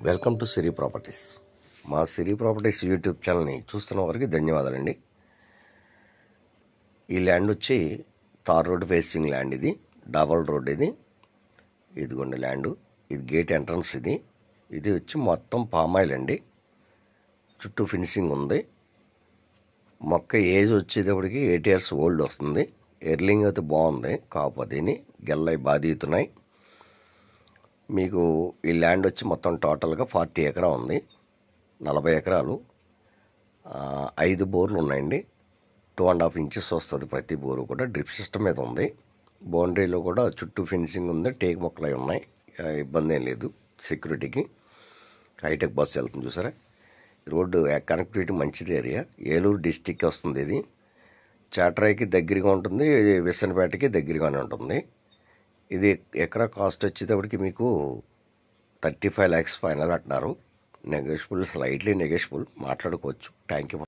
Welcome to Siri properties. మా సిరి properties YouTube ఛానల్ని చూస్తున్న వారికి ధన్యవాదాలండి. ఈ ల్యాండ్ వచ్చి తార్ రోడ్ ఫేసింగ్ ల్యాండ్, ఇది డబల్ రోడ్, ఇదిగోండి ల్యాండ్. ఇది గేట్ ఎంట్రన్స్. ఇది వచ్చి మొత్తం పామాయిల్ అండి. చుట్టూ ఫినిషింగ్ ఉంది. మొక్క ఏజ్ వచ్చేటప్పటికి 8 years ఓల్డ్ వస్తుంది. ఎర్లింగ్ అయితే బాగుంది. కాకపోతే గెల్లయి బాధితున్నాయి. మీకు ఈ ల్యాండ్ వచ్చి మొత్తం టోటల్గా 40 ఎకరా ఉంది. 40 ఎకరాలు, 5 బోర్లు ఉన్నాయండి. 2.5 inches వస్తుంది ప్రతి బోరు కూడా. డ్రిప్ సిస్టమ్ మీద ఉంది. బౌండరీలో కూడా చుట్టూ ఫినిషింగ్ ఉంది. టేక్ మొక్కలు అవి ఉన్నాయి. ఇబ్బంది ఏం లేదు. సెక్యూరిటీకి హైటెక్ బస్సు వెళ్తుంది చూసారా. రోడ్డు కనెక్టివిటీ మంచిది. ఏరియా ఏలూరు డిస్టిక్ వస్తుంది. ఇది చాట్రాయికి దగ్గరగా ఉంటుంది, విసనపేటకి దగ్గరగానే ఉంటుంది. ఇది ఎకరా కాస్ట్ వచ్చేటప్పటికి మీకు 35 lakhs ఫైనల్ అంటున్నారు. నెగోషియబుల్, స్లైట్లీ నెగోషియబుల్, మాట్లాడుకోవచ్చు. Thank you.